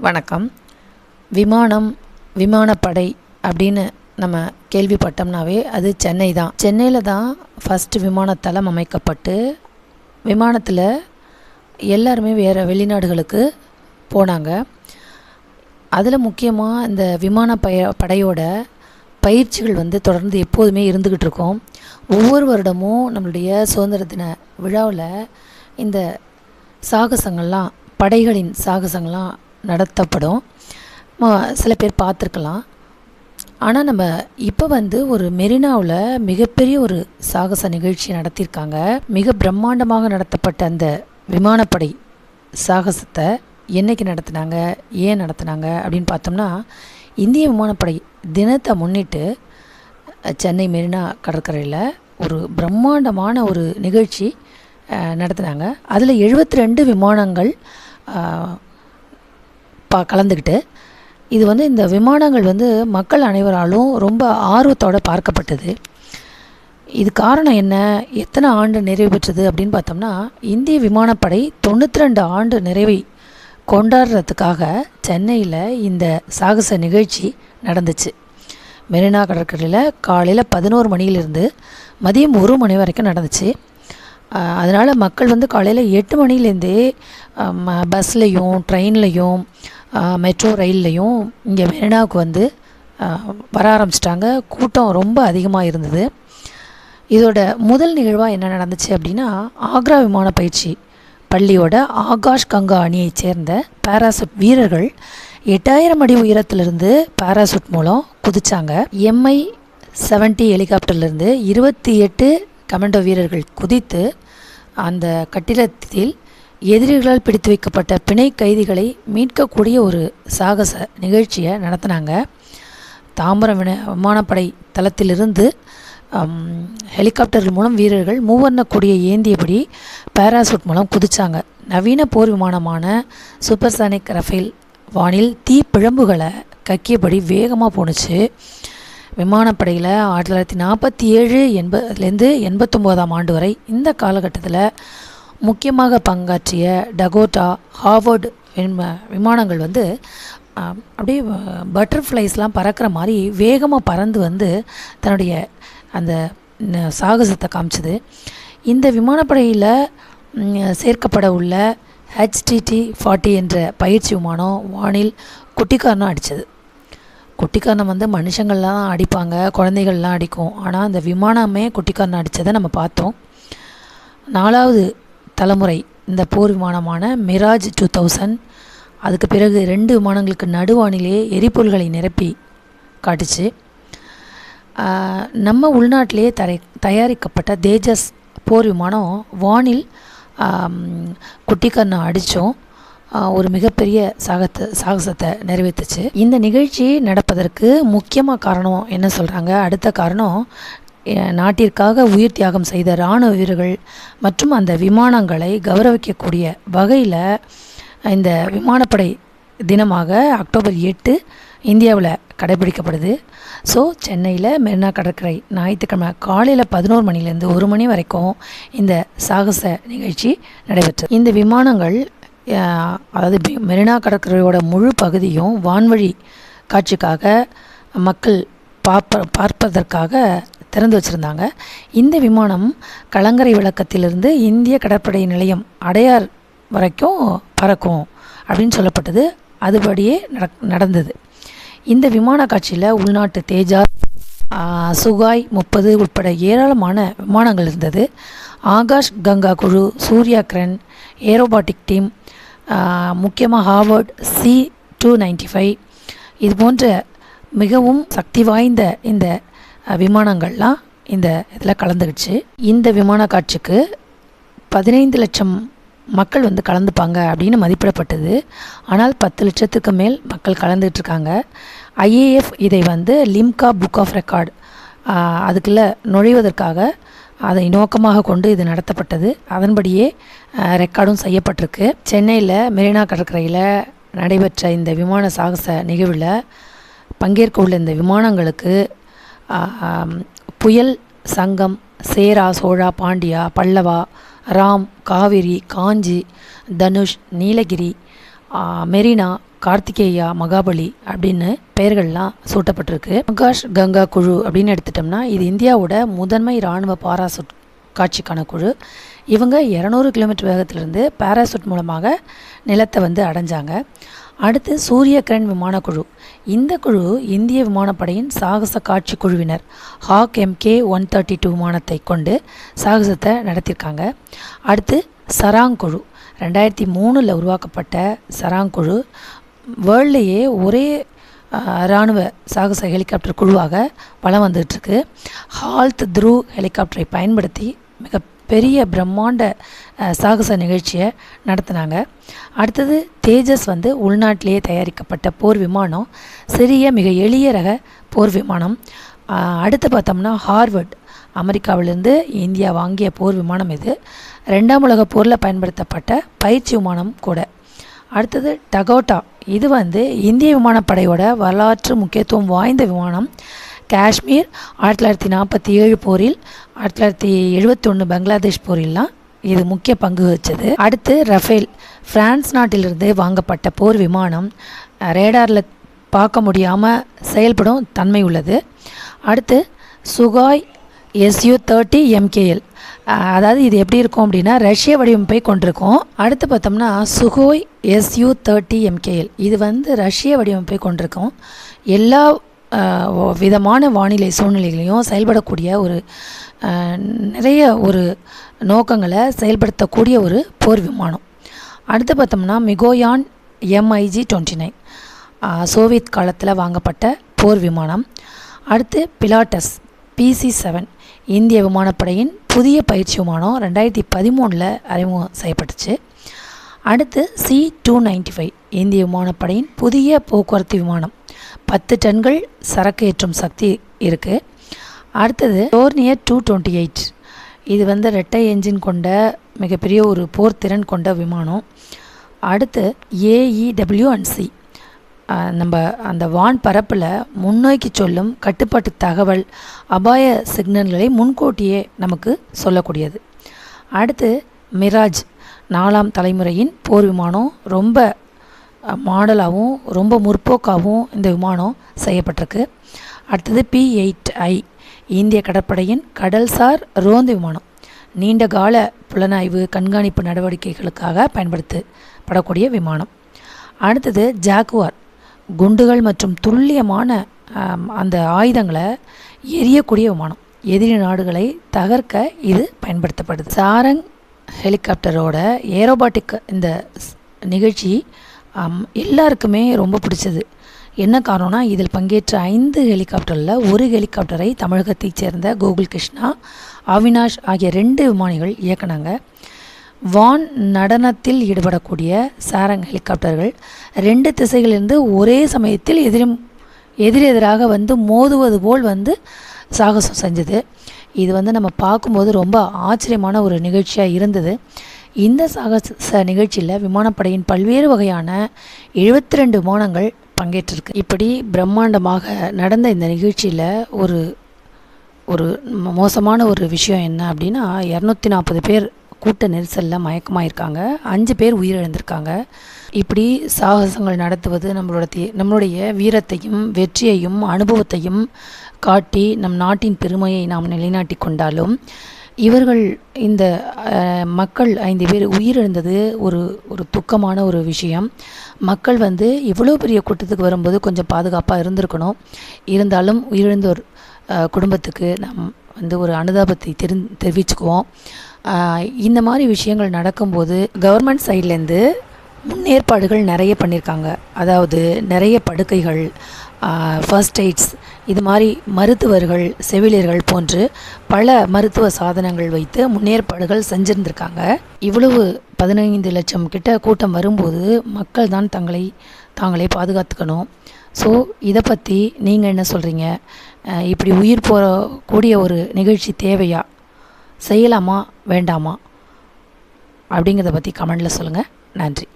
வணக்கம். விமானம், விமானப்படை அப்படின்னு நம்ம கேள்விப்பட்டோம்னாவே அது சென்னை தான். சென்னையில் தான் ஃபஸ்ட்டு விமானத்தளம் அமைக்கப்பட்டு விமானத்தில் எல்லாருமே வேறு வெளிநாடுகளுக்கு போனாங்க. அதில் முக்கியமாக இந்த படையோட பயிற்சிகள் தொடர்ந்து எப்போதுமே இருந்துக்கிட்டு இருக்கோம். ஒவ்வொரு வருடமும் நம்மளுடைய சுதந்திர தின விழாவில் இந்த சாகசங்கள்லாம், படைகளின் சாகசங்கள்லாம் நடத்தப்படும். சில பேர் பார்த்துருக்கலாம். ஆனால் நம்ம இப்போ ஒரு மெரினாவில் மிகப்பெரிய ஒரு சாகச நிகழ்ச்சி நடத்தியிருக்காங்க. மிக பிரம்மாண்டமாக நடத்தப்பட்ட அந்த விமானப்படை சாகசத்தை என்றைக்கு நடத்தினாங்க, ஏன் நடத்தினாங்க அப்படின்னு பார்த்தோம்னா, இந்திய விமானப்படை தினத்தை முன்னிட்டு சென்னை மெரினா கடற்கரையில் ஒரு பிரம்மாண்டமான ஒரு நிகழ்ச்சி நடத்தினாங்க. அதில் 72 விமானங்கள் கலந்துக்கிட்டு, இது இந்த விமானங்கள் மக்கள் அனைவராலும் ரொம்ப ஆர்வத்தோடு பார்க்கப்பட்டது. இது காரணம் என்ன, எத்தனை ஆண்டு நிறைவு பெற்றது அப்படின்னு பார்த்தோம்னா, இந்திய விமானப்படை 92 ஆண்டு நிறைவை கொண்டாடுறதுக்காக சென்னையில் இந்த சாகச நிகழ்ச்சி நடந்துச்சு. மெரினா கடற்கரையில் காலையில் 11 மணியிலிருந்து மதியம் 1 மணி வரைக்கும் நடந்துச்சு. அதனால் மக்கள் காலையில் 8 மணிலேருந்தே பஸ்லேயும் ட்ரெயின்லேயும் மெட்ரோ ரயில்லையும் இங்கே மெரினாவுக்கு வர ஆரம்பிச்சிட்டாங்க. கூட்டம் ரொம்ப அதிகமாக இருந்தது. இதோட முதல் நிகழ்வாக என்ன நடந்துச்சு அப்படின்னா, ஆக்ரா விமான பயிற்சி பள்ளியோட ஆகாஷ் கங்கா அணியைச் சேர்ந்த பாராசூட் வீரர்கள் 8000 அடி உயரத்திலிருந்து பாராசூட் மூலம் குதிச்சாங்க. MI-70 ஹெலிகாப்டர்லேருந்து 28 கமாண்டோ வீரர்கள் குதித்து அந்த கட்டிடத்தில் எதிரிகளால் பிடித்து வைக்கப்பட்ட பிணை கைதிகளை மீட்கக்கூடிய ஒரு சாகச நிகழ்ச்சியை நடத்தினாங்க. தாம்பரம் விமானப்படை தளத்திலிருந்து ஹெலிகாப்டர்கள் மூலம் வீரர்கள் மூவர்ண கொடியை ஏந்தியபடி பாராசூட் மூலம் குதிச்சாங்க. நவீன போர் விமானமான சூப்பர்சானிக் ரஃபேல் வானில் தீ பிழம்புகளை கக்கியபடி வேகமாக போணுச்சு. விமானப்படையில் 1947 80லேருந்து 89ஆம் ஆண்டு வரை இந்த காலகட்டத்தில் முக்கியமாக பங்காற்றிய டகோட்டா, ஹார்வர்டு விமானங்கள் அப்படியே பட்டர்ஃப்ளைஸ்லாம் பறக்கிற மாதிரி வேகமாக பறந்து தன்னுடைய அந்த சாகசத்தை காமிச்சது. இந்த விமானப்படையில் சேர்க்கப்பட உள்ள HTT-40 என்ற பயிற்சி விமானம் வானில் குட்டிக்காரணம் அடித்தது. குட்டிக்காரணம் மனுஷங்கள்லாம் அடிப்பாங்க, குழந்தைகள்லாம் அடிக்கும். ஆனால் அந்த விமானமே குட்டிக்காரணம் அடித்ததை நம்ம பார்த்தோம். 4வது தலைமுறை இந்த போர் விமானமான மிராஜ் 2000 அதுக்கு பிறகு 2 விமானங்களுக்கு நடுவானிலே எரிபொருள்களை நிரப்பி காட்டுச்சு. நம்ம உள்நாட்டிலே தயாரிக்கப்பட்ட தேஜஸ் போர் விமானம் வானில் குட்டிக்கரணம் அடித்தோம் ஒரு மிகப்பெரிய சாகசத்தை நிறைவேற்றுச்சு. இந்த நிகழ்ச்சி நடப்பதற்கு முக்கியமாக காரணம் என்ன சொல்கிறாங்க, அடுத்த காரணம் நாட்டிற்காக உயிர் தியாகம் செய்த இராணுவ வீரர்கள் மற்றும் அந்த விமானங்களை கௌரவிக்கக்கூடிய வகையில் இந்த விமானப்படை தினமாக அக்டோபர் 8 இந்தியாவில் கடைபிடிக்கப்படுது. ஸோ சென்னையில் மெரினா கடற்கரை ஞாயிற்றுக்கிழமை காலையில் 11 மணிலேருந்து 1 மணி வரைக்கும் இந்த சாகச நிகழ்ச்சி நடைபெற்றது. இந்த விமானங்கள் அதாவது மெரினா கடற்கரையோட முழு பகுதியும் வான்வழி காட்சிக்காக மக்கள் பார்ப்பதற்காக திறந்து வச்சுருந்தாங்க. இந்த விமானம் கலங்கரை விளக்கத்திலிருந்து இந்திய கடற்படை நிலையம் அடையார் வரைக்கும் பறக்கும் அப்படின்னு சொல்லப்பட்டது. அதுபடியே நடந்தது. இந்த விமான காட்சியில் உள்நாட்டு தேஜாஸ், சுகாய் 30 உட்பட ஏராளமான விமானங்கள் இருந்தது. ஆகாஷ் கங்கா குழு, சூர்யா கிரண், ஏரோபாட்டிக் டீம், முக்கியமாக ஹார்வர்ட் C-295 இது போன்ற மிகவும் சக்தி வாய்ந்த இந்த விமானங்கள்லாம் இந்த இதில் கலந்துக்கிடுச்சு. இந்த விமான காட்சிக்கு 15 லட்சம் மக்கள் கலந்துப்பாங்க அப்படின்னு மதிப்பிடப்பட்டது. ஆனால் 10 லட்சத்துக்கு மேல் மக்கள் கலந்துகிட்ருக்காங்க. IAF இதை லிம்கா புக் ஆஃப் ரெக்கார்டு அதுக்குள்ளே நுழைவதற்காக அதை நோக்கமாக கொண்டு இது நடத்தப்பட்டது. அதன்படியே ரெக்கார்டும் செய்யப்பட்டிருக்கு. சென்னையில் மெரினா கடற்கரையில் நடைபெற்ற இந்த விமான சாகச நிகழ்வில் பங்கேற்க உள்ள இந்த விமானங்களுக்கு புயல், சங்கம், சேரா, சோழா, பாண்டியா, பல்லவா, ராம், காவிரி, காஞ்சி, தனுஷ், நீலகிரி, மெரினா, கார்த்திகேயா, மகாபலி அப்படின்னு பெயர்கள்லாம் சூட்டப்பட்டிருக்கு. ஆகாஷ் கங்கா குழு அப்படின்னு எடுத்துட்டோம்னா இது இந்தியாவோட முதன்மை இராணுவ பாராசூட் காட்சிக்கான குழு. இவங்க 200 கிலோமீட்டர் வேகத்திலிருந்து பாராசூட் மூலமாக நிலத்தை அடைஞ்சாங்க. அடுத்து சூரிய கிரண் விமானக்குழு. இந்த குழு இந்திய விமானப்படையின் சாகச காட்சி குழுவினர். ஹாக் MK-132 விமானத்தை கொண்டு சாகசத்தை நடத்தியிருக்காங்க. அடுத்து சராங் குழு. 2003 உருவாக்கப்பட்ட சராங் குழு வேர்ல்ட்லேயே ஒரே இராணுவ சாகச ஹெலிகாப்டர் குழுவாக வலம் வந்துட்டுருக்கு. ஹால்த் த்ரூ ஹெலிகாப்டரை பயன்படுத்தி மிகப்பெரிய பிரம்மாண்ட சாகச நிகழ்ச்சியை நடத்தினாங்க. அடுத்தது தேஜஸ் உள்நாட்டிலேயே தயாரிக்கப்பட்ட போர் விமானம், சிறிய மிக எளிய ரக போர் விமானம். அடுத்து பார்த்தோம்னா ஹார்வர்ட், அமெரிக்காவிலிருந்து இந்தியா வாங்கிய போர் விமானம். இது 2ஆம் உலக போரில் பயன்படுத்தப்பட்ட பயிற்சி விமானம் கூட. அடுத்தது டகோட்டா. இது இந்திய விமானப்படையோட வரலாற்று முக்கியத்துவம் வாய்ந்த விமானம். காஷ்மீர் 1947 போரில், 1971 பங்களாதேஷ் போரில்லாம் இது முக்கிய பங்கு வகிச்சது. அடுத்து ரஃபேல், பிரான்ஸ் நாட்டிலிருந்து வாங்கப்பட்ட போர் விமானம். ரேடாரில் பார்க்க முடியாமல் செயல்படும் தன்மை உள்ளது. அடுத்து சுகாய் Su-30 MKL. அதாவது இது எப்படி இருக்கும் அப்படின்னா ரஷ்ய வடிவமைப்பை கொண்டிருக்கும். அடுத்து பார்த்தோம்னா சுகோய் Su-30 MKL. இது ரஷ்ய வடிவமைப்பை கொண்டிருக்கும். எல்லா விதமான வானிலை சூழ்நிலைகளையும் செயல்படக்கூடிய ஒரு நிறைய ஒரு நோக்கங்களை செயல்படுத்தக்கூடிய ஒரு போர் விமானம். அடுத்து பார்த்தோம்னா மிகோயான் MiG-29 சோவியத் காலத்தில் வாங்கப்பட்ட போர் விமானம். அடுத்து பிலாட்டஸ் PC-7 இந்திய விமானப்படையின் புதிய பயிற்சி விமானம் 2013 அறிமுகம் செய்யப்பட்டுச்சு. அடுத்து C-295 இந்திய விமானப்படையின் புதிய போக்குவரத்து விமானம். 10 டன்கள் சரக்கு ஏற்றும் சக்தி இருக்குது. அடுத்தது டோர்னியர் 228. இது ரெட்டை என்ஜின் கொண்ட மிகப்பெரிய ஒரு போர் திறன் கொண்ட விமானம். அடுத்து AEW&C. நம்ம அந்த வான் பரப்பில் முன்னோக்கி சொல்லும் கட்டுப்பாட்டு தகவல், அபாய சிக்னல்களை முன்கூட்டியே நமக்கு சொல்லக்கூடியது. அடுத்து மிராஜ் 4ஆம் தலைமுறையின் போர் விமானம். ரொம்ப மாடலாகவும் ரொம்ப முற்போக்காகவும் இந்த விமானம் செய்யப்பட்டிருக்கு. அடுத்தது P-8I இந்திய கடற்படையின் கடல்சார் ரோந்து விமானம். நீண்ட கால புலனாய்வு கண்காணிப்பு நடவடிக்கைகளுக்காக பயன்படுத்தப்படக்கூடிய விமானம். அடுத்தது ஜாக்குவார், குண்டுகள் மற்றும் துல்லியமான அந்த ஆயுதங்களை எரியக்கூடிய விமானம். எதிரி நாடுகளை தகர்க்க இது பயன்படுத்தப்படுது. சாரங் ஹெலிகாப்டரோட ஏரோபாட்டிக் இந்த நிகழ்ச்சி எல்லாருக்குமே ரொம்ப பிடிச்சது. என்ன காரணம்னா இதில் பங்கேற்ற 5 ஹெலிகாப்டரில் ஒரு ஹெலிகாப்டரை தமிழகத்தைச் சேர்ந்த கோகுல் கிருஷ்ணா, அவினாஷ் ஆகிய 2 விமானிகள் இயக்குனாங்க. வான் நடனத்தில் ஈடுபடக்கூடிய சாரங் ஹெலிகாப்டர்கள் 2 திசைகளிலிருந்து ஒரே சமயத்தில் எதிரெதிராக மோதுவது போல் சாகசம் செஞ்சது. இது நம்ம பார்க்கும்போது ரொம்ப ஆச்சரியமான ஒரு நிகழ்ச்சியாக இருந்தது. இந்த சாகச நிகழ்ச்சியில் விமானப்படையின் பல்வேறு வகையான 72 விமானங்கள் பங்கேற்றிருக்கு. இப்படி பிரம்மாண்டமாக நடந்த இந்த நிகழ்ச்சியில் ஒரு மோசமான ஒரு விஷயம் என்ன அப்படின்னா 240 பேர் கூட்ட நெரிசலில் மயக்கமாயிருக்காங்க, 5 பேர் உயிரிழந்திருக்காங்க. இப்படி சாகசங்கள் நடத்துவது நம்மளுடைய வீரத்தையும் வெற்றியையும் அனுபவத்தையும் காட்டி நம் நாட்டின் பெருமையை நாம் நிலைநாட்டி கொண்டாலும் இவர்கள் இந்த மக்கள் 5 பேர் உயிரிழந்தது ஒரு துக்கமான ஒரு விஷயம். மக்கள் இவ்வளோ பெரிய கூட்டத்துக்கு வரும்போது கொஞ்சம் பாதுகாப்பாக இருந்திருக்கணும். இருந்தாலும் உயிரிழந்தோர் குடும்பத்துக்கு நாம் ஒரு அனுதாபத்தை தெரிவிச்சுக்குவோம். இந்த மாதிரி விஷயங்கள் நடக்கும்போது கவர்மெண்ட் சைட்லேருந்து முன்னேற்பாடுகள் நிறைய பண்ணியிருக்காங்க. அதாவது நிறைய படுக்கைகள், ஃபர்ஸ்ட் எய்ட்ஸ், இது மாதிரி மருத்துவர்கள், செவிலியர்கள் போன்று பல மருத்துவ சாதனங்கள் வைத்து முன்னேற்பாடுகள் செஞ்சுருந்துருக்காங்க. இவ்வளவு 15 லட்சம் கிட்ட கூட்டம் வரும்போது மக்கள் தான் தாங்களே பாதுகாத்துக்கணும். ஸோ இதை பற்றி நீங்கள் என்ன சொல்கிறீங்க? இப்படி உயிர் போகக்கூடிய ஒரு நிகழ்ச்சி தேவையா, செய்யலாமா வேண்டாமா அப்படிங்கிறத பற்றி கமெண்டில் சொல்லுங்கள். நன்றி.